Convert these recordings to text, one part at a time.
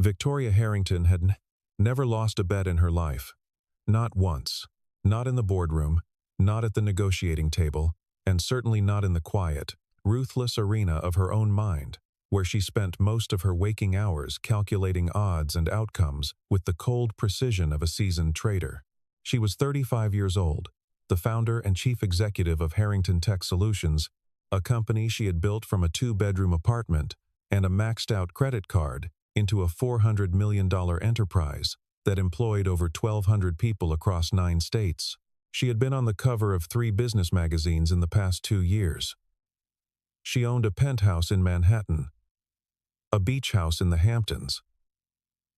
Victoria Harrington had never lost a bet in her life. Not once. Not in the boardroom, not at the negotiating table, and certainly not in the quiet, ruthless arena of her own mind, where she spent most of her waking hours calculating odds and outcomes with the cold precision of a seasoned trader. She was 35 years old, the founder and chief executive of Harrington Tech Solutions, a company she had built from a two-bedroom apartment and a maxed-out credit card into a $400 million enterprise that employed over 1,200 people across 9 states. She had been on the cover of 3 business magazines in the past 2 years. She owned a penthouse in Manhattan, a beach house in the Hamptons,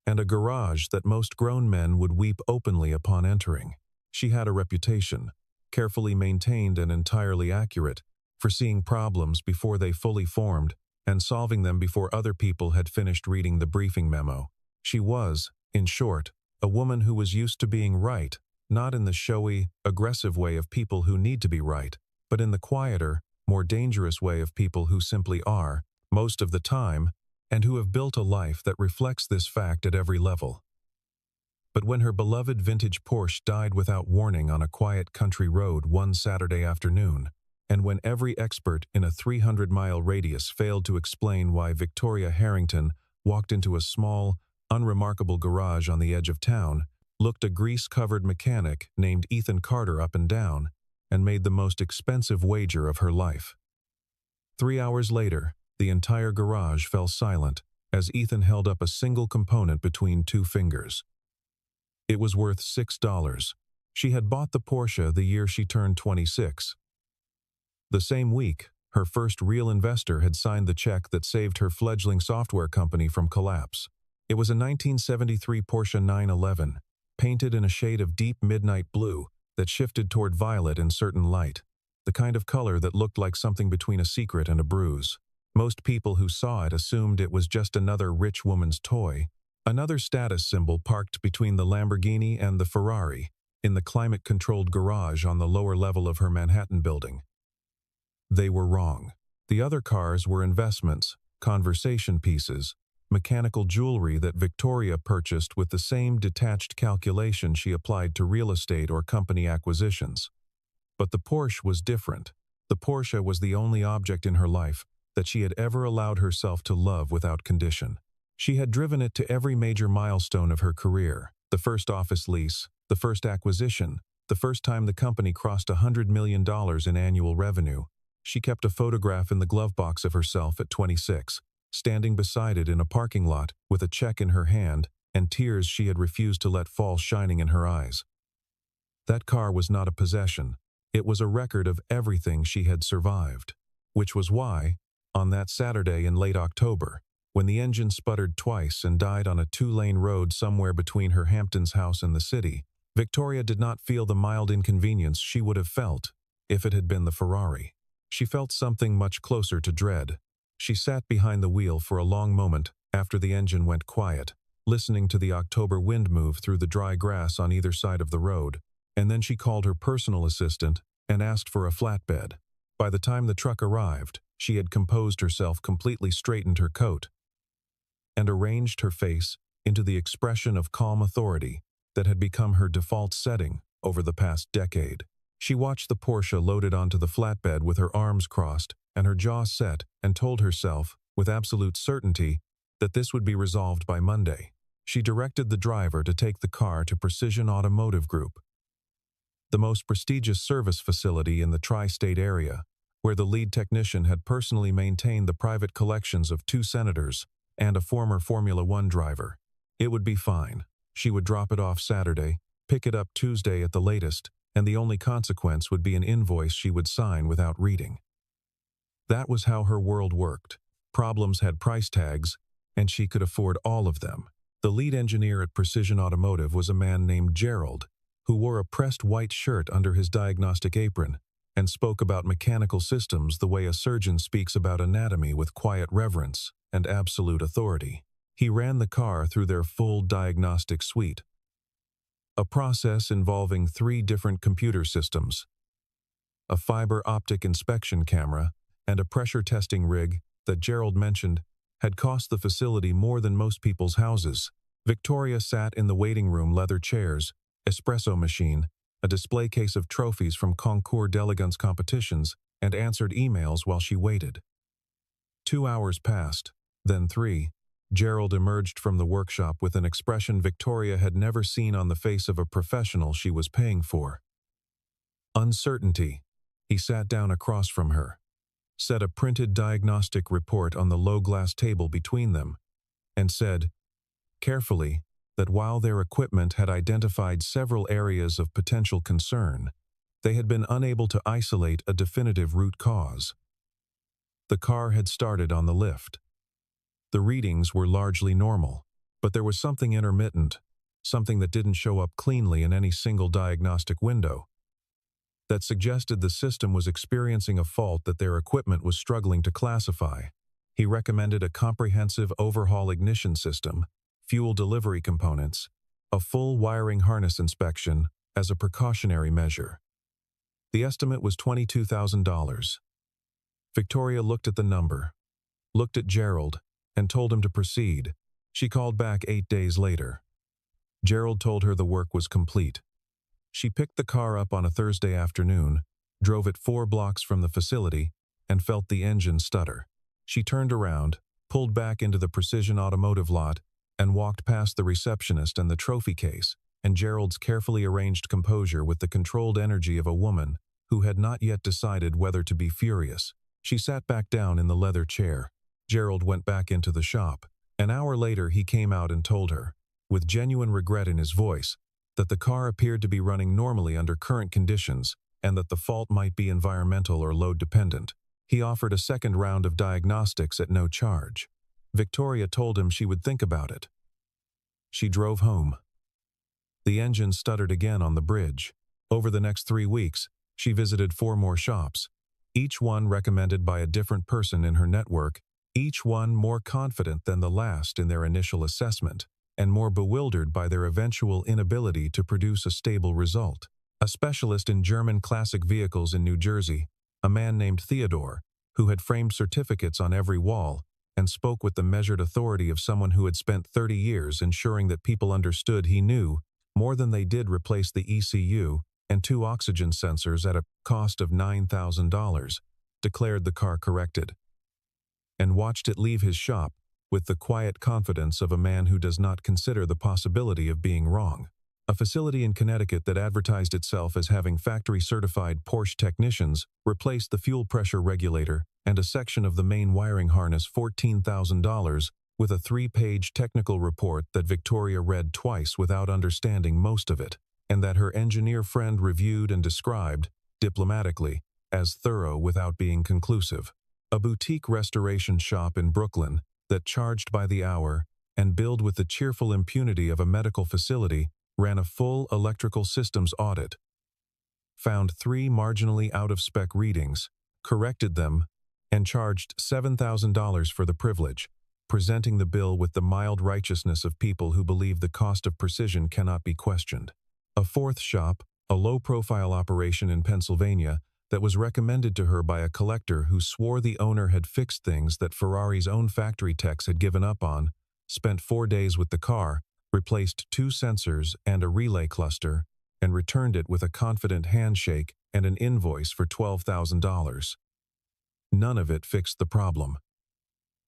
and a garage that most grown men would weep openly upon entering. She had a reputation, carefully maintained and entirely accurate, for seeing problems before they fully formed and solving them before other people had finished reading the briefing memo. She was, in short, a woman who was used to being right, not in the showy, aggressive way of people who need to be right, but in the quieter, more dangerous way of people who simply are, most of the time, and who have built a life that reflects this fact at every level. But when her beloved vintage Porsche died without warning on a quiet country road one Saturday afternoon, and when every expert in a 300-mile radius failed to explain why Victoria Harrington walked into a small, unremarkable garage on the edge of town, looked a grease-covered mechanic named Ethan Carter up and down, and made the most expensive wager of her life. 3 hours later, the entire garage fell silent as Ethan held up a single component between 2 fingers. It was worth $6. She had bought the Porsche the year she turned 26. The same week, her first real investor had signed the check that saved her fledgling software company from collapse. It was a 1973 Porsche 911, painted in a shade of deep midnight blue that shifted toward violet in certain light, the kind of color that looked like something between a secret and a bruise. Most people who saw it assumed it was just another rich woman's toy, another status symbol parked between the Lamborghini and the Ferrari, in the climate-controlled garage on the lower level of her Manhattan building. They were wrong. The other cars were investments, conversation pieces, mechanical jewelry that Victoria purchased with the same detached calculation she applied to real estate or company acquisitions. But the Porsche was different. The Porsche was the only object in her life that she had ever allowed herself to love without condition. She had driven it to every major milestone of her career: the first office lease, the first acquisition, the first time the company crossed $100 million in annual revenue. She kept a photograph in the glove box of herself at 26, standing beside it in a parking lot with a check in her hand and tears she had refused to let fall shining in her eyes. That car was not a possession. It was a record of everything she had survived, which was why, on that Saturday in late October, when the engine sputtered twice and died on a 2-lane road somewhere between her Hamptons house and the city, Victoria did not feel the mild inconvenience she would have felt if it had been the Ferrari. She felt something much closer to dread. She sat behind the wheel for a long moment after the engine went quiet, listening to the October wind move through the dry grass on either side of the road, and then she called her personal assistant and asked for a flatbed. By the time the truck arrived, she had composed herself, completely straightened her coat, and arranged her face into the expression of calm authority that had become her default setting over the past decade. She watched the Porsche loaded onto the flatbed with her arms crossed and her jaw set, and told herself, with absolute certainty, that this would be resolved by Monday. She directed the driver to take the car to Precision Automotive Group, the most prestigious service facility in the tri-state area, where the lead technician had personally maintained the private collections of 2 senators and a former Formula One driver. It would be fine. She would drop it off Saturday, pick it up Tuesday at the latest, and the only consequence would be an invoice she would sign without reading. That was how her world worked. Problems had price tags, and she could afford all of them. The lead engineer at Precision Automotive was a man named Gerald, who wore a pressed white shirt under his diagnostic apron and spoke about mechanical systems the way a surgeon speaks about anatomy, with quiet reverence and absolute authority. He ran the car through their full diagnostic suite, a process involving 3 different computer systems, a fiber optic inspection camera, and a pressure testing rig that Gerald mentioned had cost the facility more than most people's houses. Victoria sat in the waiting room, leather chairs, espresso machine, a display case of trophies from concours d'elegance competitions, and answered emails while she waited. 2 hours passed, then 3. Gerald emerged from the workshop with an expression Victoria had never seen on the face of a professional she was paying for. Uncertainty. He sat down across from her, set a printed diagnostic report on the low-glass table between them, and said, carefully, that while their equipment had identified several areas of potential concern, they had been unable to isolate a definitive root cause. The car had started on the lift. The readings were largely normal, but there was something intermittent, something that didn't show up cleanly in any single diagnostic window, that suggested the system was experiencing a fault that their equipment was struggling to classify. He recommended a comprehensive overhaul ignition system, fuel delivery components, a full wiring harness inspection as a precautionary measure. The estimate was $22,000. Victoria looked at the number, looked at Gerald, and told him to proceed. She called back 8 days later. Gerald told her the work was complete. She picked the car up on a Thursday afternoon, drove it 4 blocks from the facility, and felt the engine stutter. She turned around, pulled back into the Precision Automotive lot, and walked past the receptionist and the trophy case, and Gerald's carefully arranged composure with the controlled energy of a woman who had not yet decided whether to be furious. She sat back down in the leather chair. Gerald went back into the shop. An hour later he came out and told her, with genuine regret in his voice, that the car appeared to be running normally under current conditions and that the fault might be environmental or load dependent. He offered a second round of diagnostics at no charge. Victoria told him she would think about it. She drove home. The engine stuttered again on the bridge. Over the next 3 weeks, she visited 4 more shops, each one recommended by a different person in her network, each one more confident than the last in their initial assessment, and more bewildered by their eventual inability to produce a stable result. A specialist in German classic vehicles in New Jersey, a man named Theodore, who had framed certificates on every wall and spoke with the measured authority of someone who had spent 30 years ensuring that people understood he knew more than they did replace the ECU and 2 oxygen sensors at a cost of $9,000, declared the car corrected, and watched it leave his shop with the quiet confidence of a man who does not consider the possibility of being wrong. A facility in Connecticut that advertised itself as having factory-certified Porsche technicians replaced the fuel pressure regulator and a section of the main wiring harness $14,000 with a 3-page technical report that Victoria read twice without understanding most of it, and that her engineer friend reviewed and described, diplomatically, as thorough without being conclusive. A boutique restoration shop in Brooklyn that charged by the hour and billed with the cheerful impunity of a medical facility ran a full electrical systems audit, found 3 marginally out-of-spec readings, corrected them, and charged $7,000 for the privilege, presenting the bill with the mild righteousness of people who believe the cost of precision cannot be questioned. A 4th shop, a low-profile operation in Pennsylvania, that was recommended to her by a collector who swore the owner had fixed things that Ferrari's own factory techs had given up on, spent 4 days with the car, replaced 2 sensors and a relay cluster, and returned it with a confident handshake and an invoice for $12,000. None of it fixed the problem.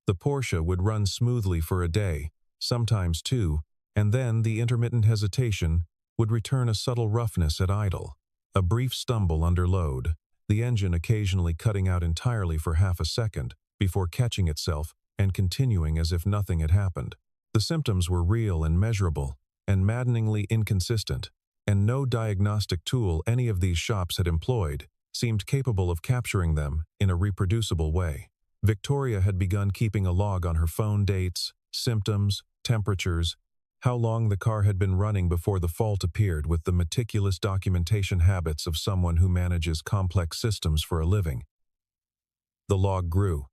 The Porsche would run smoothly for a day, sometimes 2, and then the intermittent hesitation would return a subtle roughness at idle, a brief stumble under load, the engine occasionally cutting out entirely for half a second before catching itself and continuing as if nothing had happened. The symptoms were real and measurable, and maddeningly inconsistent, and no diagnostic tool any of these shops had employed seemed capable of capturing them in a reproducible way. Victoria had begun keeping a log on her phone: dates, symptoms, temperatures, how long the car had been running before the fault appeared, with the meticulous documentation habits of someone who manages complex systems for a living. The log grew.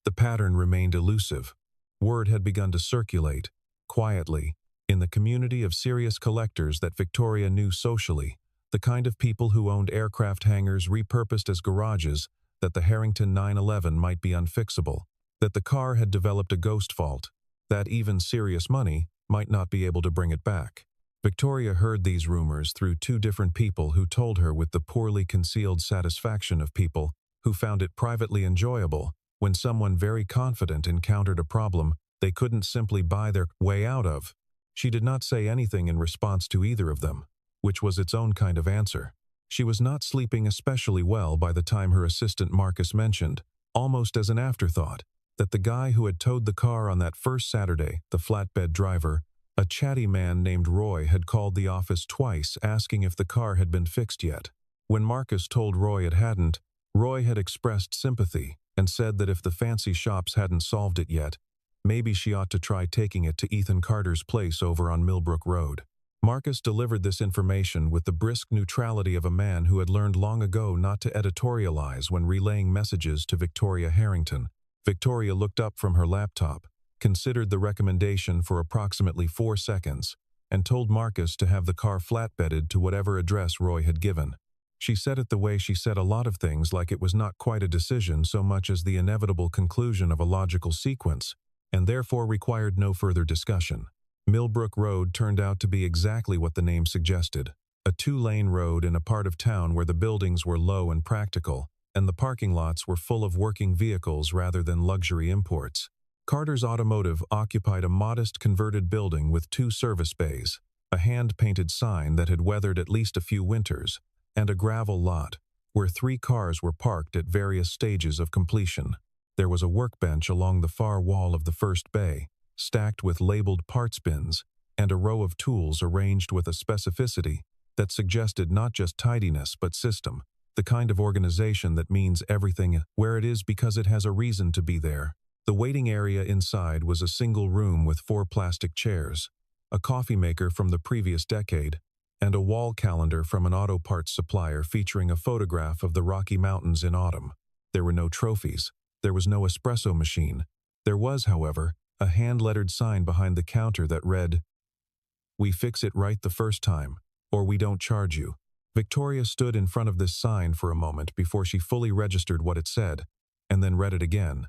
The pattern remained elusive. Word had begun to circulate, quietly, in the community of serious collectors that Victoria knew socially, the kind of people who owned aircraft hangars repurposed as garages, that the Harrington 911 might be unfixable, that the car had developed a ghost fault, that even serious money might not be able to bring it back. Victoria heard these rumors through two different people who told her with the poorly concealed satisfaction of people who found it privately enjoyable when someone very confident encountered a problem they couldn't simply buy their way out of. She did not say anything in response to either of them, which was its own kind of answer. She was not sleeping especially well by the time her assistant Marcus mentioned, almost as an afterthought, that the guy who had towed the car on that first Saturday, the flatbed driver, a chatty man named Roy, had called the office twice asking if the car had been fixed yet. When Marcus told Roy it hadn't, Roy had expressed sympathy and said that if the fancy shops hadn't solved it yet, maybe she ought to try taking it to Ethan Carter's place over on Millbrook Road. Marcus delivered this information with the brisk neutrality of a man who had learned long ago not to editorialize when relaying messages to Victoria Harrington. Victoria looked up from her laptop, considered the recommendation for approximately 4 seconds, and told Marcus to have the car flatbedded to whatever address Roy had given. She said it the way she said a lot of things, like it was not quite a decision so much as the inevitable conclusion of a logical sequence, and therefore required no further discussion. Millbrook Road turned out to be exactly what the name suggested, a 2-lane road in a part of town where the buildings were low and practical, and the parking lots were full of working vehicles rather than luxury imports. Carter's Automotive occupied a modest converted building with 2 service bays, a hand-painted sign that had weathered at least a few winters, and a gravel lot, where 3 cars were parked at various stages of completion. There was a workbench along the far wall of the first bay, stacked with labeled parts bins, and a row of tools arranged with a specificity that suggested not just tidiness but system, the kind of organization that means everything where it is because it has a reason to be there. The waiting area inside was a single room with 4 plastic chairs, a coffee maker from the previous decade, and a wall calendar from an auto parts supplier featuring a photograph of the Rocky Mountains in autumn. There were no trophies. There was no espresso machine. There was, however, a hand-lettered sign behind the counter that read, "We fix it right the first time, or we don't charge you." Victoria stood in front of this sign for a moment before she fully registered what it said, and then read it again,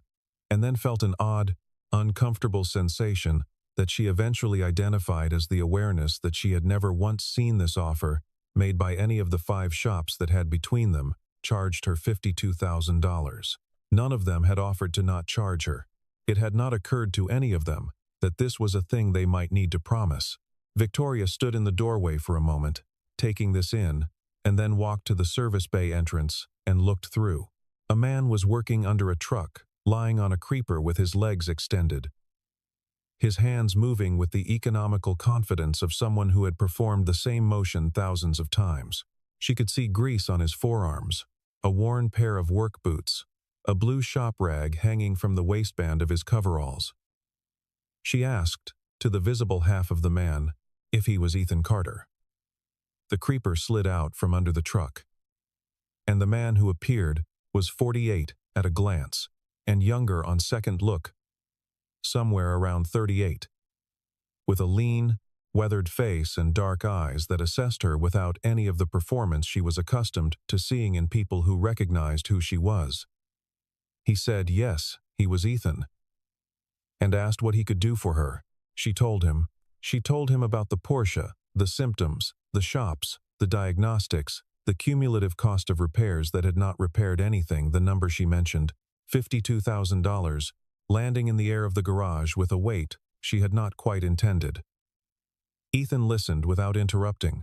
and then felt an odd, uncomfortable sensation that she eventually identified as the awareness that she had never once seen this offer, made by any of the 5 shops that had between them charged her $52,000. None of them had offered to not charge her. It had not occurred to any of them that this was a thing they might need to promise. Victoria stood in the doorway for a moment, taking this in, and then walked to the service bay entrance and looked through. A man was working under a truck, lying on a creeper with his legs extended, his hands moving with the economical confidence of someone who had performed the same motion thousands of times. She could see grease on his forearms, a worn pair of work boots, a blue shop rag hanging from the waistband of his coveralls. She asked, to the visible half of the man, if he was Ethan Carter. The creeper slid out from under the truck, and the man who appeared was 48 at a glance, and younger on second look, somewhere around 38, with a lean, weathered face and dark eyes that assessed her without any of the performance she was accustomed to seeing in people who recognized who she was. He said yes, he was Ethan, and asked what he could do for her. She told him. She told him about the Porsche, the symptoms, the shops, the diagnostics, the cumulative cost of repairs that had not repaired anything, the number she mentioned, $52,000, landing in the air of the garage with a weight she had not quite intended. Ethan listened without interrupting,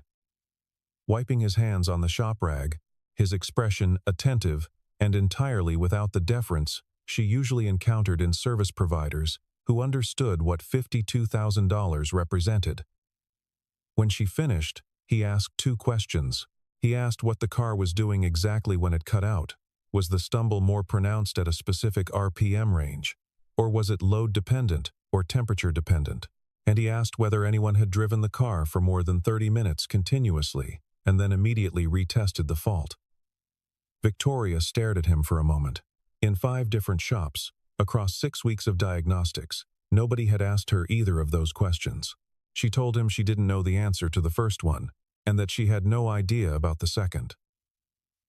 wiping his hands on the shop rag, his expression attentive and entirely without the deference she usually encountered in service providers who understood what $52,000 represented. When she finished, he asked 2 questions. He asked what the car was doing exactly when it cut out. Was the stumble more pronounced at a specific RPM range, or was it load-dependent or temperature-dependent? And he asked whether anyone had driven the car for more than 30 minutes continuously and then immediately retested the fault. Victoria stared at him for a moment. In 5 different shops, across 6 weeks of diagnostics, nobody had asked her either of those questions. She told him she didn't know the answer to the first one, and that she had no idea about the second.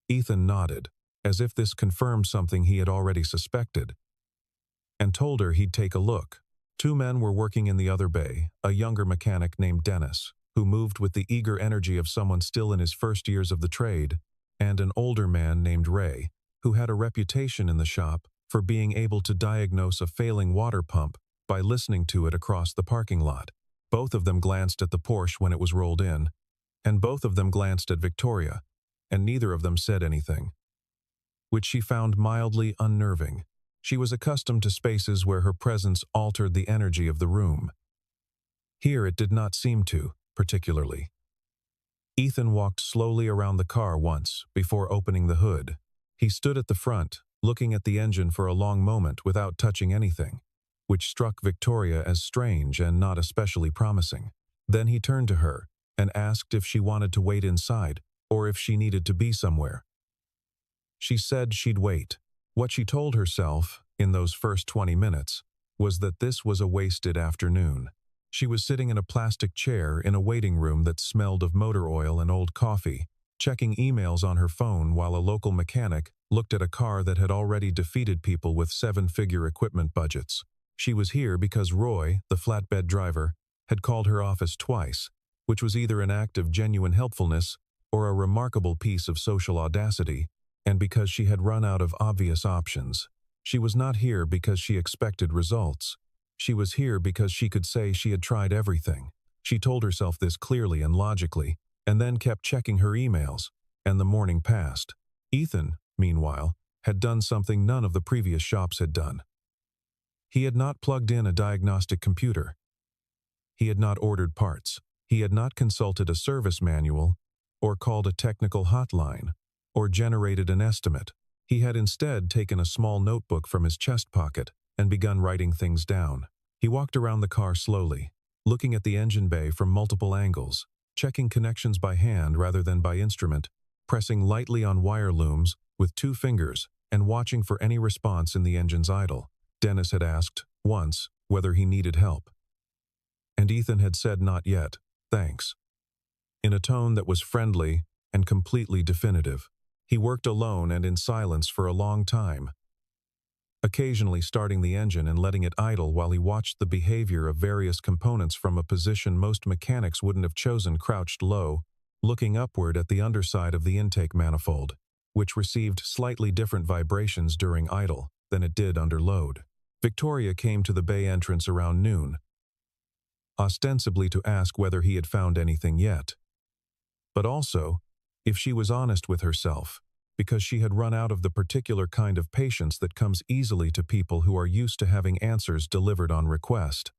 Ethan nodded, as if this confirmed something he had already suspected, and told her he'd take a look. Two men were working in the other bay, a younger mechanic named Dennis, who moved with the eager energy of someone still in his first years of the trade, and an older man named Ray, who had a reputation in the shop for being able to diagnose a failing water pump by listening to it across the parking lot. Both of them glanced at the Porsche when it was rolled in, and both of them glanced at Victoria, and neither of them said anything, which she found mildly unnerving. She was accustomed to spaces where her presence altered the energy of the room. Here it did not seem to, particularly. Ethan walked slowly around the car once before opening the hood. He stood at the front, looking at the engine for a long moment without touching anything, which struck Victoria as strange and not especially promising. Then he turned to her and asked if she wanted to wait inside or if she needed to be somewhere. She said she'd wait. What she told herself, in those first 20 minutes, was that this was a wasted afternoon. She was sitting in a plastic chair in a waiting room that smelled of motor oil and old coffee, checking emails on her phone while a local mechanic looked at a car that had already defeated people with seven-figure equipment budgets. She was here because Roy, the flatbed driver, had called her office twice, which was either an act of genuine helpfulness or a remarkable piece of social audacity, and because she had run out of obvious options. She was not here because she expected results. She was here because she could say she had tried everything. She told herself this clearly and logically, and then kept checking her emails, and the morning passed. Ethan, meanwhile, had done something none of the previous shops had done. He had not plugged in a diagnostic computer. He had not ordered parts. He had not consulted a service manual, or called a technical hotline, or generated an estimate. He had instead taken a small notebook from his chest pocket and begun writing things down. He walked around the car slowly, looking at the engine bay from multiple angles, checking connections by hand rather than by instrument, pressing lightly on wire looms with 2 fingers and watching for any response in the engine's idle. Dennis had asked, once, whether he needed help. And Ethan had said not yet, thanks, in a tone that was friendly and completely definitive. He worked alone and in silence for a long time, occasionally starting the engine and letting it idle while he watched the behavior of various components from a position most mechanics wouldn't have chosen, crouched low, looking upward at the underside of the intake manifold, which received slightly different vibrations during idle than it did under load. Victoria came to the bay entrance around noon, ostensibly to ask whether he had found anything yet, but also if she was honest with herself, because she had run out of the particular kind of patience that comes easily to people who are used to having answers delivered on request.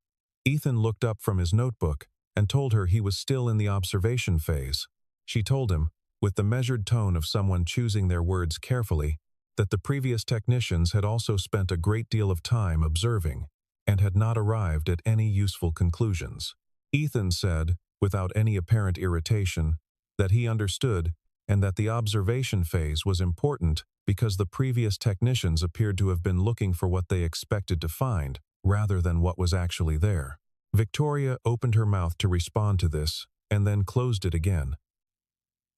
Ethan looked up from his notebook and told her he was still in the observation phase. She told him, with the measured tone of someone choosing their words carefully, that the previous technicians had also spent a great deal of time observing and had not arrived at any useful conclusions. Ethan said, without any apparent irritation, that he understood and that the observation phase was important because the previous technicians appeared to have been looking for what they expected to find rather than what was actually there. Victoria opened her mouth to respond to this and then closed it again,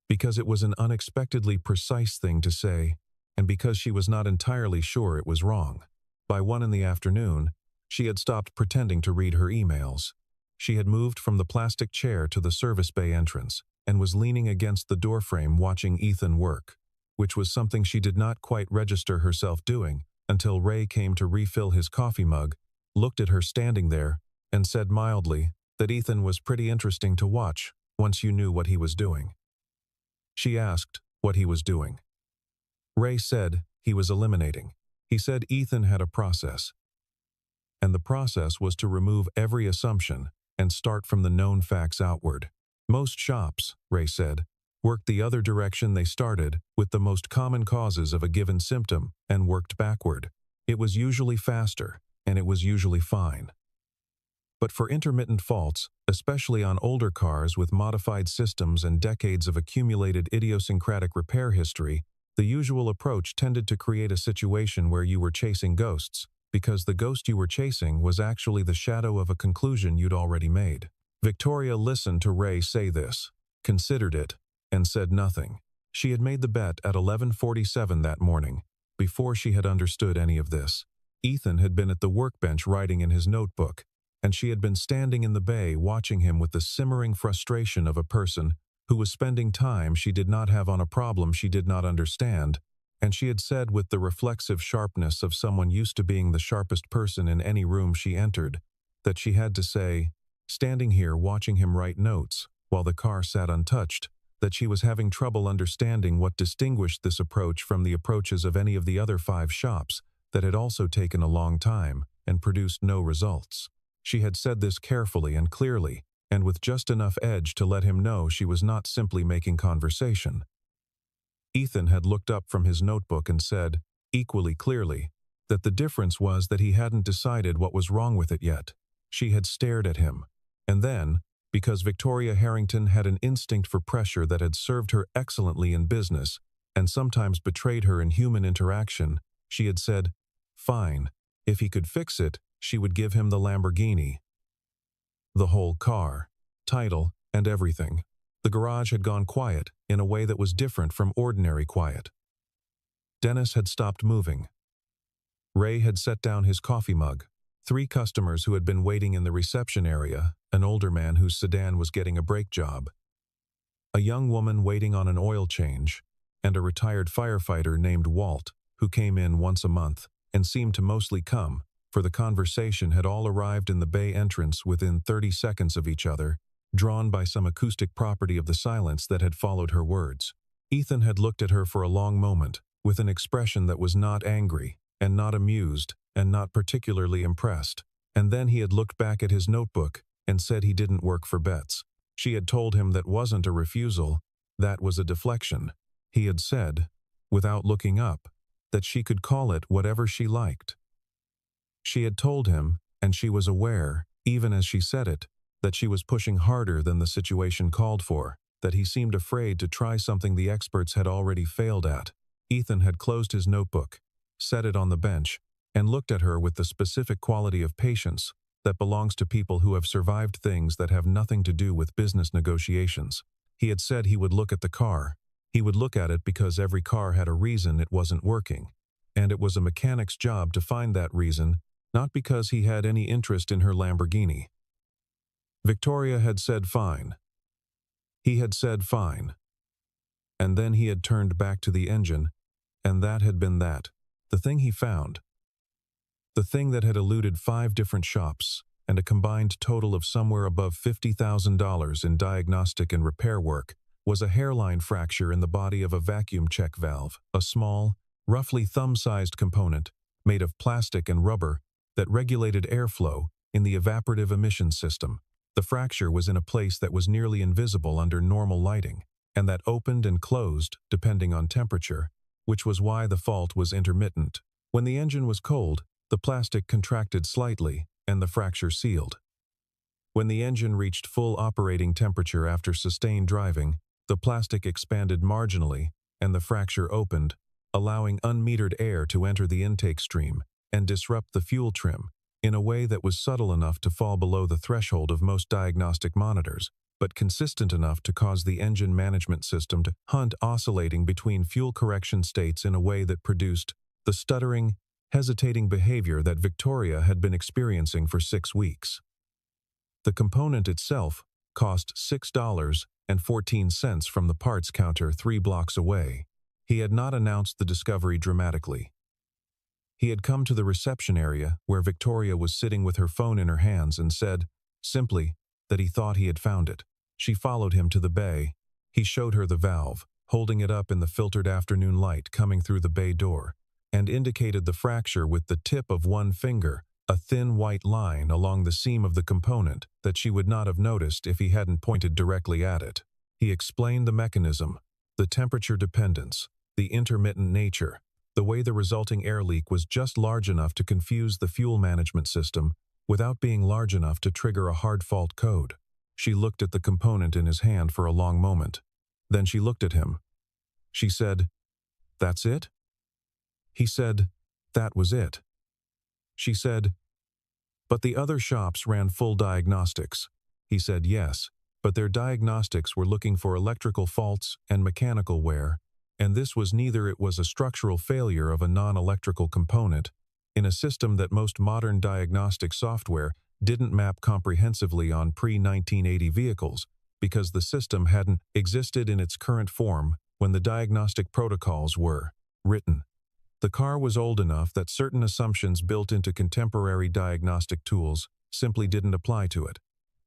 because it was an unexpectedly precise thing to say and because she was not entirely sure it was wrong. By 1 p.m, she had stopped pretending to read her emails. She had moved from the plastic chair to the service bay entrance and was leaning against the doorframe watching Ethan work, which was something she did not quite register herself doing until Ray came to refill his coffee mug, looked at her standing there, and said mildly that Ethan was pretty interesting to watch once you knew what he was doing. She asked what he was doing. Ray said he was eliminating. He said Ethan had a process, and the process was to remove every assumption and start from the known facts outward. Most shops, Ray said, worked the other direction. They started with the most common causes of a given symptom and worked backward. It was usually faster, and it was usually fine. But for intermittent faults, especially on older cars with modified systems and decades of accumulated idiosyncratic repair history, the usual approach tended to create a situation where you were chasing ghosts, because the ghost you were chasing was actually the shadow of a conclusion you'd already made. Victoria listened to Ray say this, considered it, and said nothing. She had made the bet at 11:47 that morning, before she had understood any of this. Ethan had been at the workbench writing in his notebook, and she had been standing in the bay watching him with the simmering frustration of a person who was spending time she did not have on a problem she did not understand, and she had said with the reflexive sharpness of someone used to being the sharpest person in any room she entered, that she had to say, standing here watching him write notes while the car sat untouched, that she was having trouble understanding what distinguished this approach from the approaches of any of the other 5 shops that had also taken a long time and produced no results. She had said this carefully and clearly, and with just enough edge to let him know she was not simply making conversation. Ethan had looked up from his notebook and said, equally clearly, that the difference was that he hadn't decided what was wrong with it yet. She had stared at him, and then, because Victoria Harrington had an instinct for pressure that had served her excellently in business and sometimes betrayed her in human interaction, she had said, fine, if he could fix it, she would give him the Lamborghini. The whole car, title, and everything. The garage had gone quiet in a way that was different from ordinary quiet. Dennis had stopped moving. Ray had set down his coffee mug. 3 customers who had been waiting in the reception area, an older man whose sedan was getting a brake job, a young woman waiting on an oil change, and a retired firefighter named Walt, who came in once a month and seemed to mostly come, for the conversation had all arrived in the bay entrance within 30 seconds of each other, drawn by some acoustic property of the silence that had followed her words. Ethan had looked at her for a long moment, with an expression that was not angry, and not amused, and not particularly impressed, and then he had looked back at his notebook and said he didn't work for bets. She had told him that wasn't a refusal, that was a deflection. He had said, without looking up, that she could call it whatever she liked. She had told him, and she was aware, even as she said it, that she was pushing harder than the situation called for, that he seemed afraid to try something the experts had already failed at. Ethan had closed his notebook, set it on the bench, and looked at her with the specific quality of patience that belongs to people who have survived things that have nothing to do with business negotiations. He had said he would look at the car. He would look at it because every car had a reason it wasn't working, and it was a mechanic's job to find that reason, not because he had any interest in her Lamborghini. Victoria had said fine. He had said fine. And then he had turned back to the engine, and that had been that. The thing he found. The thing that had eluded 5 different shops and a combined total of somewhere above $50,000 in diagnostic and repair work was a hairline fracture in the body of a vacuum check valve, a small, roughly thumb-sized component made of plastic and rubber that regulated airflow in the evaporative emission system. The fracture was in a place that was nearly invisible under normal lighting, and that opened and closed depending on temperature, which was why the fault was intermittent. When the engine was cold, the plastic contracted slightly, and the fracture sealed. When the engine reached full operating temperature after sustained driving, the plastic expanded marginally, and the fracture opened, allowing unmetered air to enter the intake stream and disrupt the fuel trim in a way that was subtle enough to fall below the threshold of most diagnostic monitors, but consistent enough to cause the engine management system to hunt oscillating between fuel correction states in a way that produced the stuttering, hesitating behavior that Victoria had been experiencing for 6 weeks. The component itself cost $6.14 from the parts counter 3 blocks away. He had not announced the discovery dramatically. He had come to the reception area where Victoria was sitting with her phone in her hands and said, simply, that he thought he had found it. She followed him to the bay. He showed her the valve, holding it up in the filtered afternoon light coming through the bay door, and indicated the fracture with the tip of one finger, a thin white line along the seam of the component that she would not have noticed if he hadn't pointed directly at it. He explained the mechanism, the temperature dependence, the intermittent nature, the way the resulting air leak was just large enough to confuse the fuel management system without being large enough to trigger a hard fault code. She looked at the component in his hand for a long moment. Then she looked at him. She said, "That's it?" He said, "That was it." She said, "But the other shops ran full diagnostics." He said, "Yes, but their diagnostics were looking for electrical faults and mechanical wear, and this was neither. It was a structural failure of a non-electrical component. in a system that most modern diagnostic software didn't map comprehensively on pre-1980 vehicles because the system hadn't existed in its current form when the diagnostic protocols were written. The car was old enough that certain assumptions built into contemporary diagnostic tools simply didn't apply to it.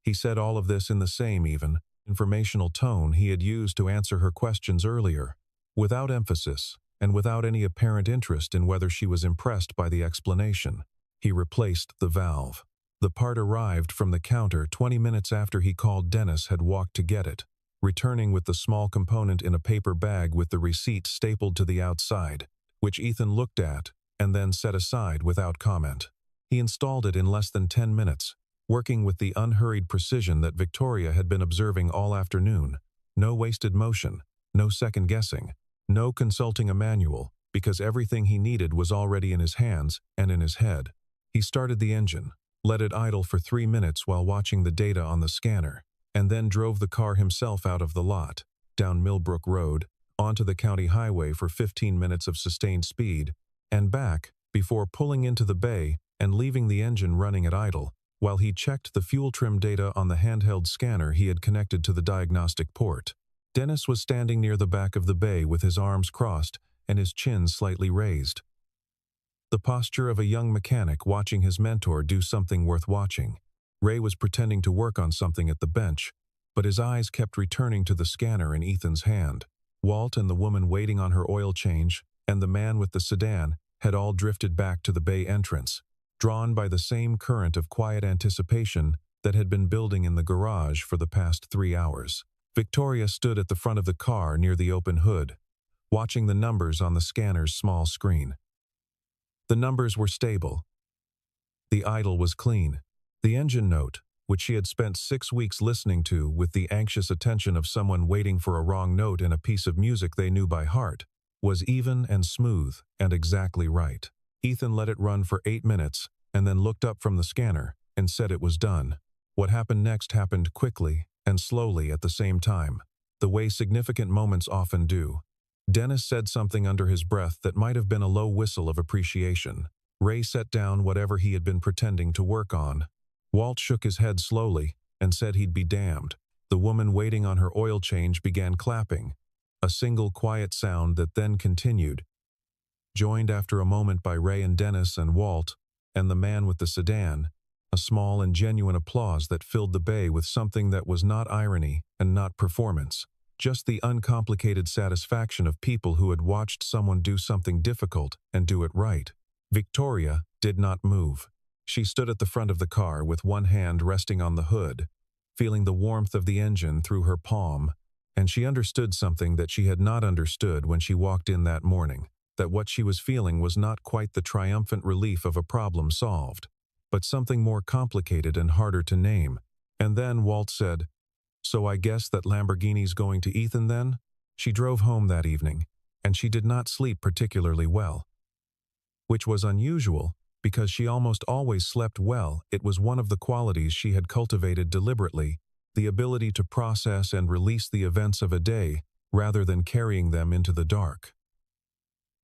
He said all of this in the same, even, informational tone he had used to answer her questions earlier, without emphasis and without any apparent interest in whether she was impressed by the explanation. He replaced the valve. The part arrived from the counter 20 minutes after he called Dennis had walked to get it, returning with the small component in a paper bag with the receipt stapled to the outside, which Ethan looked at and then set aside without comment. He installed it in less than 10 minutes, working with the unhurried precision that Victoria had been observing all afternoon. No wasted motion, no second-guessing, no consulting a manual, because everything he needed was already in his hands and in his head. He started the engine, let it idle for 3 minutes while watching the data on the scanner, and then drove the car himself out of the lot, down Millbrook Road, onto the county highway for 15 minutes of sustained speed, and back before pulling into the bay and leaving the engine running at idle, while he checked the fuel trim data on the handheld scanner he had connected to the diagnostic port. Dennis was standing near the back of the bay with his arms crossed and his chin slightly raised. The posture of a young mechanic watching his mentor do something worth watching. Ray was pretending to work on something at the bench, but his eyes kept returning to the scanner in Ethan's hand. Walt and the woman waiting on her oil change, and the man with the sedan, had all drifted back to the bay entrance, drawn by the same current of quiet anticipation that had been building in the garage for the past 3 hours. Victoria stood at the front of the car near the open hood, watching the numbers on the scanner's small screen. The numbers were stable. The idle was clean. The engine note, which she had spent 6 weeks listening to with the anxious attention of someone waiting for a wrong note in a piece of music they knew by heart, was even and smooth and exactly right. Ethan let it run for 8 minutes and then looked up from the scanner and said it was done. What happened next happened quickly and slowly at the same time, the way significant moments often do. Dennis said something under his breath that might have been a low whistle of appreciation. Ray set down whatever he had been pretending to work on. Walt shook his head slowly and said he'd be damned. The woman waiting on her oil change began clapping, a single quiet sound that then continued, joined after a moment by Ray and Dennis and Walt and the man with the sedan, a small and genuine applause that filled the bay with something that was not irony and not performance, just the uncomplicated satisfaction of people who had watched someone do something difficult and do it right. Victoria did not move. She stood at the front of the car with one hand resting on the hood, feeling the warmth of the engine through her palm, and she understood something that she had not understood when she walked in that morning, that what she was feeling was not quite the triumphant relief of a problem solved, but something more complicated and harder to name. And then Walt said, "So I guess that Lamborghini's going to Ethan then?" She drove home that evening, and she did not sleep particularly well, which was unusual, because she almost always slept well. It was one of the qualities she had cultivated deliberately, the ability to process and release the events of a day rather than carrying them into the dark.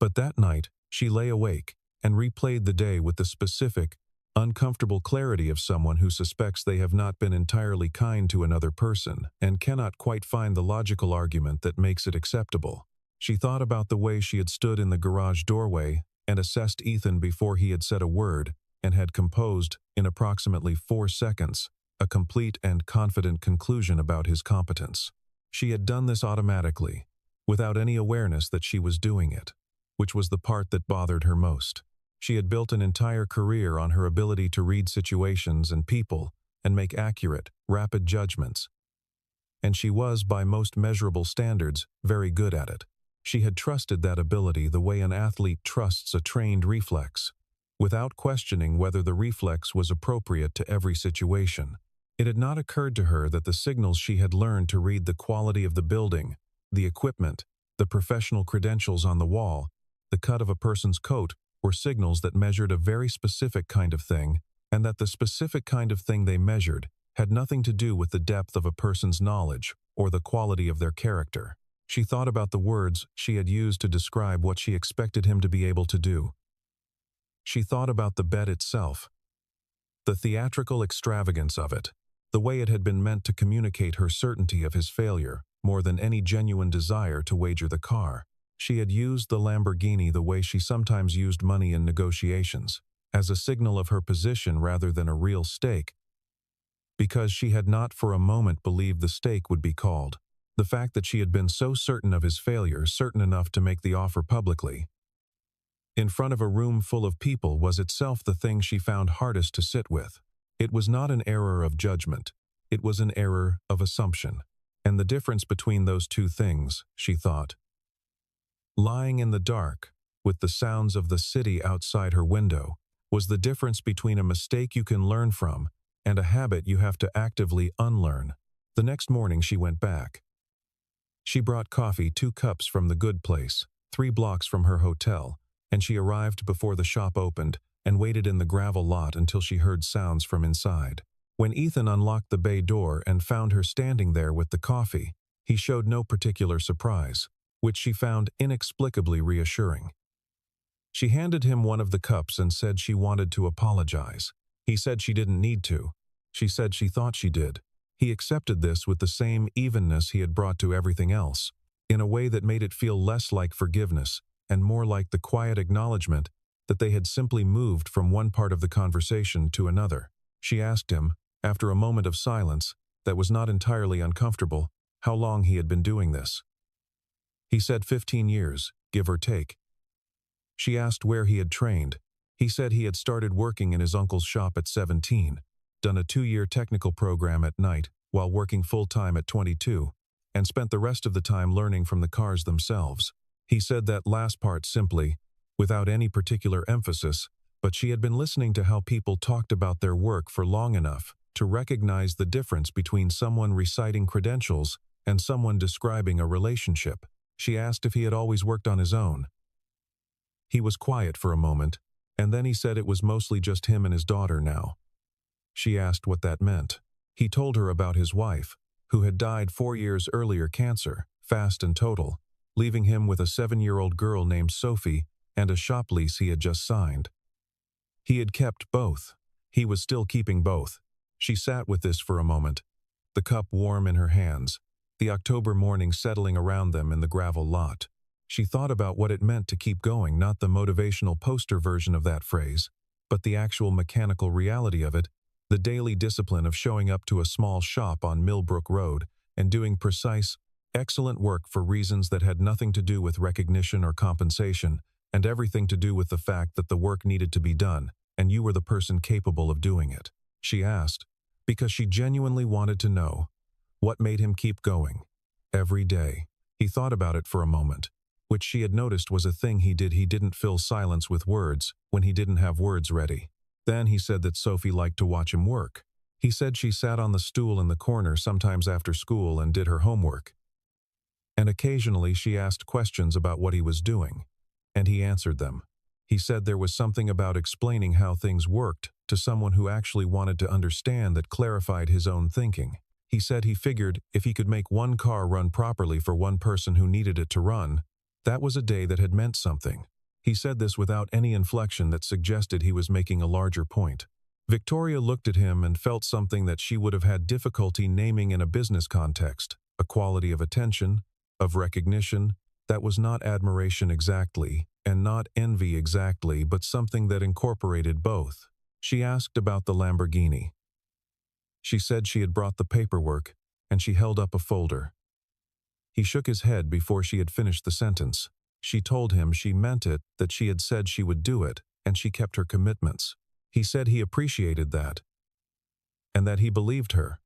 But that night, she lay awake and replayed the day with the specific, uncomfortable clarity of someone who suspects they have not been entirely kind to another person and cannot quite find the logical argument that makes it acceptable. She thought about the way she had stood in the garage doorway and assessed Ethan before he had said a word, and had composed, in approximately 4 seconds, a complete and confident conclusion about his competence. She had done this automatically, without any awareness that she was doing it, which was the part that bothered her most. She had built an entire career on her ability to read situations and people and make accurate, rapid judgments. And she was, by most measurable standards, very good at it. She had trusted that ability the way an athlete trusts a trained reflex, without questioning whether the reflex was appropriate to every situation. It had not occurred to her that the signals she had learned to read the quality of the building, the equipment, the professional credentials on the wall, the cut of a person's coat, were signals that measured a very specific kind of thing, and that the specific kind of thing they measured had nothing to do with the depth of a person's knowledge or the quality of their character. She thought about the words she had used to describe what she expected him to be able to do. She thought about the bet itself, the theatrical extravagance of it, the way it had been meant to communicate her certainty of his failure, more than any genuine desire to wager the car. She had used the Lamborghini the way she sometimes used money in negotiations, as a signal of her position rather than a real stake, because she had not for a moment believed the stake would be called. The fact that she had been so certain of his failure, certain enough to make the offer publicly, in front of a room full of people, was itself the thing she found hardest to sit with. It was not an error of judgment. It was an error of assumption. And the difference between those two things, she thought, lying in the dark, with the sounds of the city outside her window, was the difference between a mistake you can learn from and a habit you have to actively unlearn. The next morning she went back. She brought coffee, 2 cups from the good place, 3 blocks from her hotel, and she arrived before the shop opened and waited in the gravel lot until she heard sounds from inside. When Ethan unlocked the bay door and found her standing there with the coffee, he showed no particular surprise, which she found inexplicably reassuring. She handed him one of the cups and said she wanted to apologize. He said she didn't need to. She said she thought she did. He accepted this with the same evenness he had brought to everything else, in a way that made it feel less like forgiveness and more like the quiet acknowledgement that they had simply moved from one part of the conversation to another. She asked him, after a moment of silence that was not entirely uncomfortable, how long he had been doing this. He said 15 years, give or take. She asked where he had trained. He said he had started working in his uncle's shop at 17, done a 2-year technical program at night while working full-time at 22, and spent the rest of the time learning from the cars themselves. He said that last part simply, without any particular emphasis, but she had been listening to how people talked about their work for long enough to recognize the difference between someone reciting credentials and someone describing a relationship. She asked if he had always worked on his own. He was quiet for a moment, and then he said it was mostly just him and his daughter now. She asked what that meant. He told her about his wife, who had died 4 years earlier, cancer, fast and total, leaving him with a 7-year-old girl named Sophie and a shop lease he had just signed. He had kept both. He was still keeping both. She sat with this for a moment, the cup warm in her hands, the October morning settling around them in the gravel lot. She thought about what it meant to keep going, not the motivational poster version of that phrase, but the actual mechanical reality of it, the daily discipline of showing up to a small shop on Millbrook Road and doing precise, excellent work for reasons that had nothing to do with recognition or compensation, and everything to do with the fact that the work needed to be done, and you were the person capable of doing it. She asked, because she genuinely wanted to know what made him keep going every day. He thought about it for a moment, which she had noticed was a thing he did. He didn't fill silence with words when he didn't have words ready. Then he said that Sophie liked to watch him work. He said she sat on the stool in the corner sometimes after school and did her homework. And occasionally she asked questions about what he was doing, and he answered them. He said there was something about explaining how things worked to someone who actually wanted to understand that clarified his own thinking. He said he figured if he could make one car run properly for one person who needed it to run, that was a day that had meant something. He said this without any inflection that suggested he was making a larger point. Victoria looked at him and felt something that she would have had difficulty naming in a business context, a quality of attention, of recognition, that was not admiration exactly, and not envy exactly, but something that incorporated both. She asked about the Lamborghini. She said she had brought the paperwork, and she held up a folder. He shook his head before she had finished the sentence. She told him she meant it, that she had said she would do it, and she kept her commitments. He said he appreciated that, and that he believed her,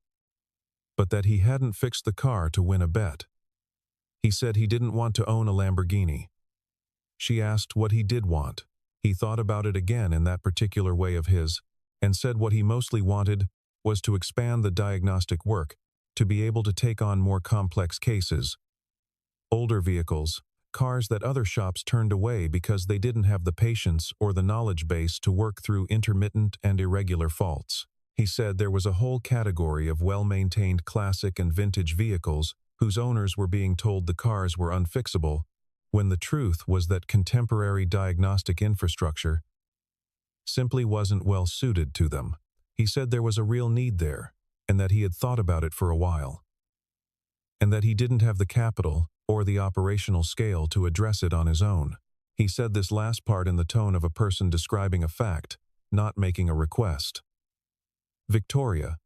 but that he hadn't fixed the car to win a bet. He said he didn't want to own a Lamborghini. She asked what he did want. He thought about it again in that particular way of his, and said what he mostly wanted was to expand the diagnostic work, to be able to take on more complex cases, older vehicles, cars that other shops turned away because they didn't have the patience or the knowledge base to work through intermittent and irregular faults. He said there was a whole category of well-maintained classic and vintage vehicles whose owners were being told the cars were unfixable, when the truth was that contemporary diagnostic infrastructure simply wasn't well suited to them. He said there was a real need there, and that he had thought about it for a while, and that he didn't have the capital or the operational scale to address it on his own. He said this last part in the tone of a person describing a fact, not making a request. Victoria,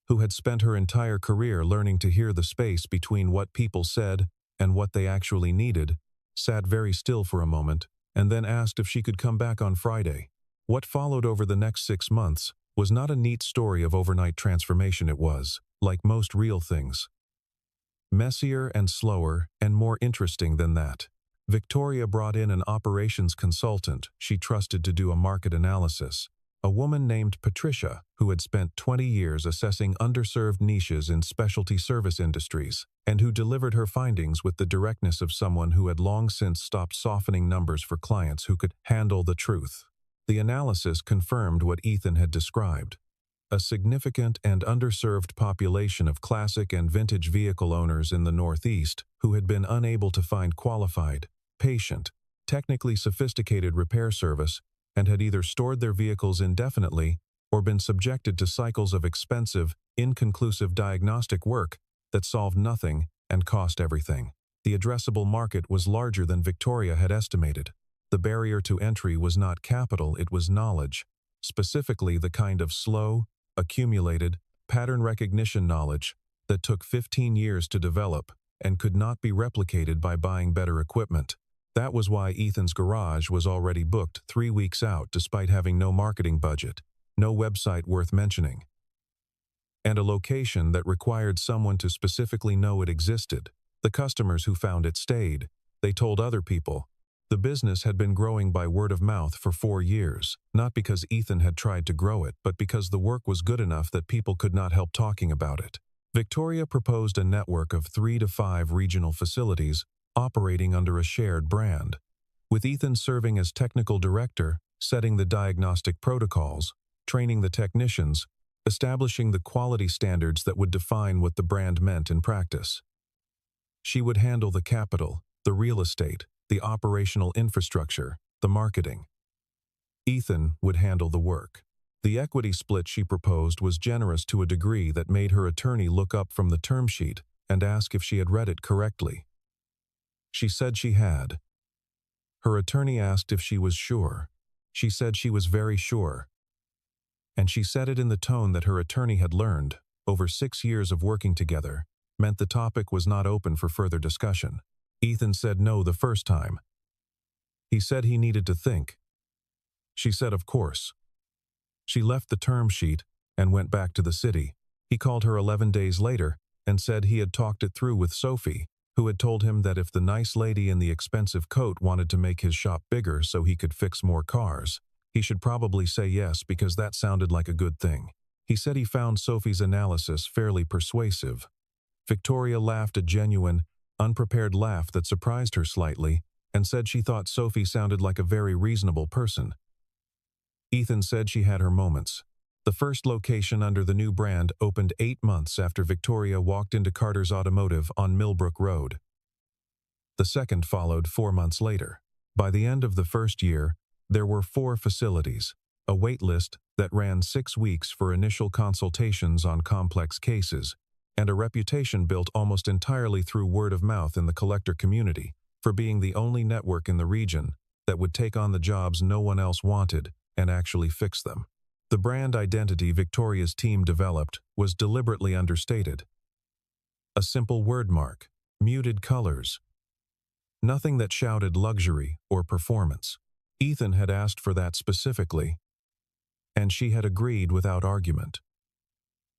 who had spent her entire career learning to hear the space between what people said and what they actually needed, sat very still for a moment and then asked if she could come back on Friday. What followed over the next 6 months was not a neat story of overnight transformation. It was, like most real things, messier and slower and more interesting than that. Victoria brought in an operations consultant she trusted to do a market analysis, a woman named Patricia who had spent 20 years assessing underserved niches in specialty service industries, and who delivered her findings with the directness of someone who had long since stopped softening numbers for clients who could handle the truth. The analysis confirmed what Ethan had described: a significant and underserved population of classic and vintage vehicle owners in the Northeast who had been unable to find qualified, patient, technically sophisticated repair service, and had either stored their vehicles indefinitely or been subjected to cycles of expensive, inconclusive diagnostic work that solved nothing and cost everything. The addressable market was larger than Victoria had estimated. The barrier to entry was not capital, it was knowledge, specifically the kind of slow, accumulated, pattern recognition knowledge that took 15 years to develop and could not be replicated by buying better equipment. That was why Ethan's garage was already booked 3 weeks out despite having no marketing budget, no website worth mentioning, and a location that required someone to specifically know it existed. The customers who found it stayed. They told other people. The business had been growing by word of mouth for 4 years, not because Ethan had tried to grow it, but because the work was good enough that people could not help talking about it. Victoria proposed a network of 3 to 5 regional facilities operating under a shared brand, with Ethan serving as technical director, setting the diagnostic protocols, training the technicians, establishing the quality standards that would define what the brand meant in practice. She would handle the capital, the real estate, the operational infrastructure, the marketing. Ethan would handle the work. The equity split she proposed was generous to a degree that made her attorney look up from the term sheet and ask if she had read it correctly. She said she had. Her attorney asked if she was sure. She said she was very sure. And she said it in the tone that her attorney had learned, over 6 years of working together, meant the topic was not open for further discussion. Ethan said no the first time. He said he needed to think. She said of course. She left the term sheet and went back to the city. He called her 11 days later and said he had talked it through with Sophie, who had told him that if the nice lady in the expensive coat wanted to make his shop bigger so he could fix more cars, he should probably say yes because that sounded like a good thing. He said he found Sophie's analysis fairly persuasive. Victoria laughed a genuine, unprepared laugh that surprised her slightly and said she thought Sophie sounded like a very reasonable person. Ethan said she had her moments. The first location under the new brand opened 8 months after Victoria walked into Carter's Automotive on Millbrook Road. The second followed 4 months later. By the end of the first year, there were 4 facilities, a wait list that ran 6 weeks for initial consultations on complex cases, and a reputation built almost entirely through word of mouth in the collector community for being the only network in the region that would take on the jobs no one else wanted and actually fix them. The brand identity Victoria's team developed was deliberately understated. A simple wordmark, muted colors. Nothing that shouted luxury or performance. Ethan had asked for that specifically, and she had agreed without argument.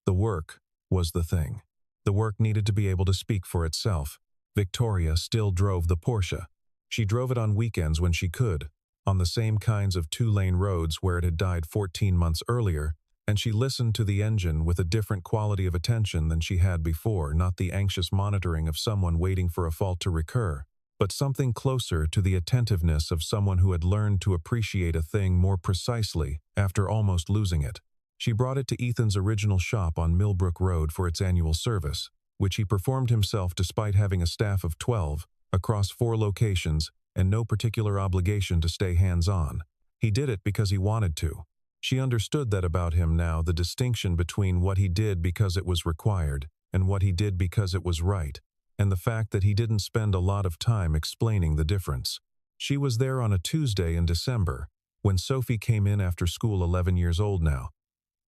The work was the thing. The work needed to be able to speak for itself. Victoria still drove the Porsche. She drove it on weekends when she could, on the same kinds of 2-lane roads where it had died 14 months earlier, and she listened to the engine with a different quality of attention than she had before, not the anxious monitoring of someone waiting for a fault to recur, but something closer to the attentiveness of someone who had learned to appreciate a thing more precisely after almost losing it. She brought it to Ethan's original shop on Millbrook Road for its annual service, which he performed himself despite having a staff of 12, across 4 locations, and no particular obligation to stay hands-on. He did it because he wanted to. She understood that about him now, the distinction between what he did because it was required and what he did because it was right, and the fact that he didn't spend a lot of time explaining the difference. She was there on a Tuesday in December, when Sophie came in after school, 11 years old now,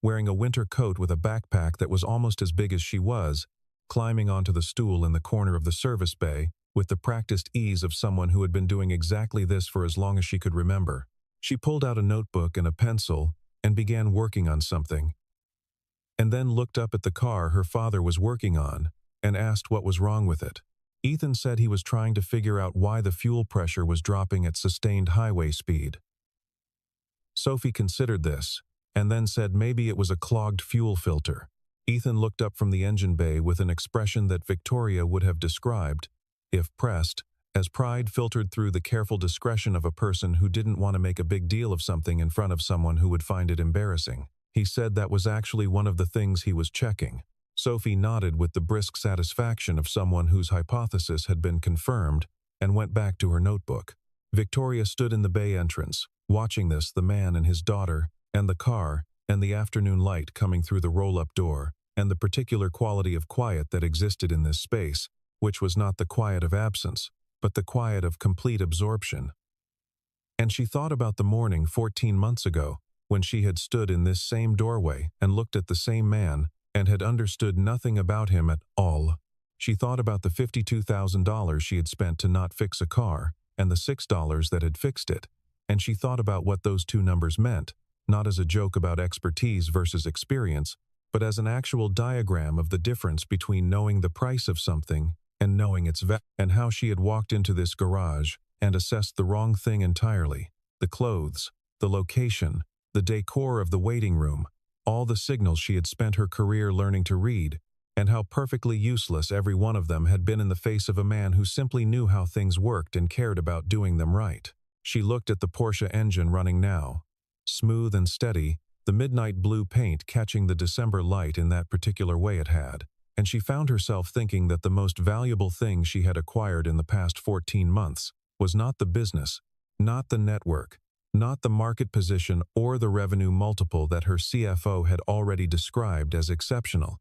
wearing a winter coat with a backpack that was almost as big as she was, climbing onto the stool in the corner of the service bay, with the practiced ease of someone who had been doing exactly this for as long as she could remember. She pulled out a notebook and a pencil and began working on something, and then looked up at the car her father was working on and asked what was wrong with it. Ethan said he was trying to figure out why the fuel pressure was dropping at sustained highway speed. Sophie considered this, and then said maybe it was a clogged fuel filter. Ethan looked up from the engine bay with an expression that Victoria would have described, if pressed, as pride filtered through the careful discretion of a person who didn't want to make a big deal of something in front of someone who would find it embarrassing. He said that was actually one of the things he was checking. Sophie nodded with the brisk satisfaction of someone whose hypothesis had been confirmed and went back to her notebook. Victoria stood in the bay entrance, watching this, the man and his daughter, and the car, and the afternoon light coming through the roll-up door, and the particular quality of quiet that existed in this space, which was not the quiet of absence, but the quiet of complete absorption. And she thought about the morning 14 months ago, when she had stood in this same doorway and looked at the same man and had understood nothing about him at all. She thought about the $52,000 she had spent to not fix a car and the $6 that had fixed it, and she thought about what those two numbers meant, not as a joke about expertise versus experience, but as an actual diagram of the difference between knowing the price of something and knowing its value, and how she had walked into this garage and assessed the wrong thing entirely: the clothes, the location, the decor of the waiting room, all the signals she had spent her career learning to read, and how perfectly useless every one of them had been in the face of a man who simply knew how things worked and cared about doing them right. She looked at the Porsche engine running now, smooth and steady, the midnight blue paint catching the December light in that particular way it had, and she found herself thinking that the most valuable thing she had acquired in the past 14 months was not the business, not the network, not the market position or the revenue multiple that her CFO had already described as exceptional.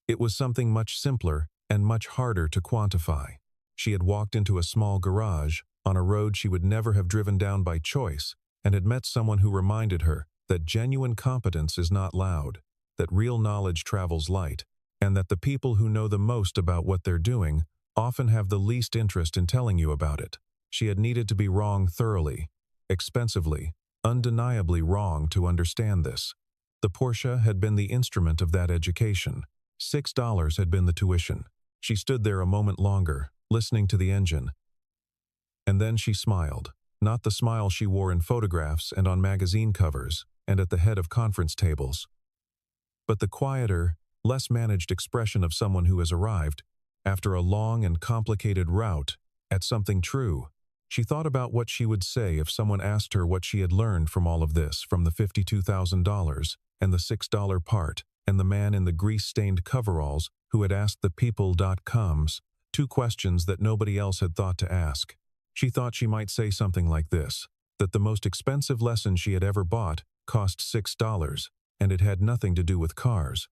It was something much simpler and much harder to quantify. She had walked into a small garage on a road she would never have driven down by choice, and had met someone who reminded her that genuine competence is not loud, that real knowledge travels light, and that the people who know the most about what they're doing often have the least interest in telling you about it. She had needed to be wrong thoroughly, expensively, undeniably wrong to understand this. The Porsche had been the instrument of that education. $6 had been the tuition. She stood there a moment longer, listening to the engine. And then she smiled, not the smile she wore in photographs and on magazine covers and at the head of conference tables, but the quieter, less managed expression of someone who has arrived, after a long and complicated route, at something true. She thought about what she would say if someone asked her what she had learned from all of this, from the $52,000 and the $6 part, and the man in the grease-stained coveralls who had asked the people.coms two questions that nobody else had thought to ask. She thought she might say something like this, that the most expensive lesson she had ever bought cost $6, and it had nothing to do with cars.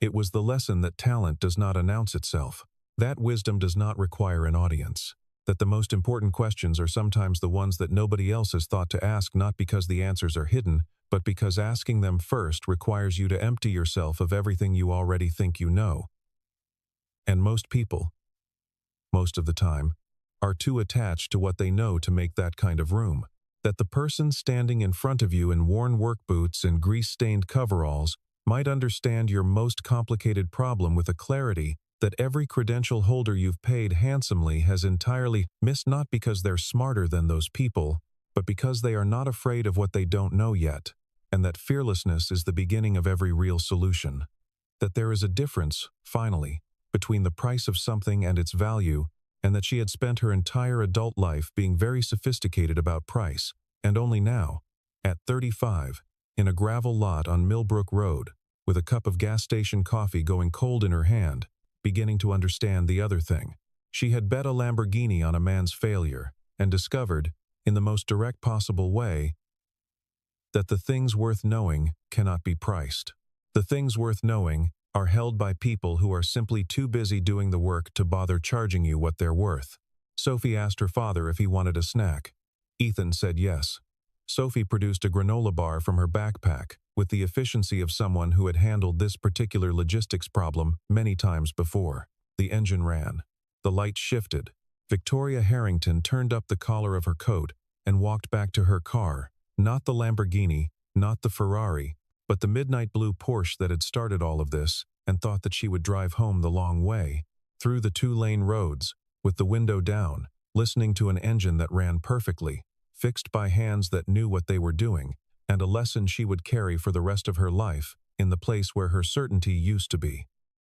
It was the lesson that talent does not announce itself, that wisdom does not require an audience, that the most important questions are sometimes the ones that nobody else has thought to ask, not because the answers are hidden, but because asking them first requires you to empty yourself of everything you already think you know. And most people, most of the time, are too attached to what they know to make that kind of room. That the person standing in front of you in worn work boots and grease-stained coveralls might understand your most complicated problem with a clarity that every credential holder you've paid handsomely has entirely missed, not because they're smarter than those people, but because they are not afraid of what they don't know yet, and that fearlessness is the beginning of every real solution. That there is a difference, finally, between the price of something and its value, and that she had spent her entire adult life being very sophisticated about price, and only now, at 35, in a gravel lot on Millbrook Road, with a cup of gas station coffee going cold in her hand, beginning to understand the other thing. She had bet a Lamborghini on a man's failure, and discovered, in the most direct possible way, that the things worth knowing cannot be priced. The things worth knowing are held by people who are simply too busy doing the work to bother charging you what they're worth. Sophie asked her father if he wanted a snack. Ethan said yes. Sophie produced a granola bar from her backpack, with the efficiency of someone who had handled this particular logistics problem many times before. The engine ran. The lights shifted. Victoria Harrington turned up the collar of her coat and walked back to her car, not the Lamborghini, not the Ferrari, but the midnight blue Porsche that had started all of this, and thought that she would drive home the long way, through the two-lane roads, with the window down, listening to an engine that ran perfectly, fixed by hands that knew what they were doing, and a lesson she would carry for the rest of her life, in the place where her certainty used to be.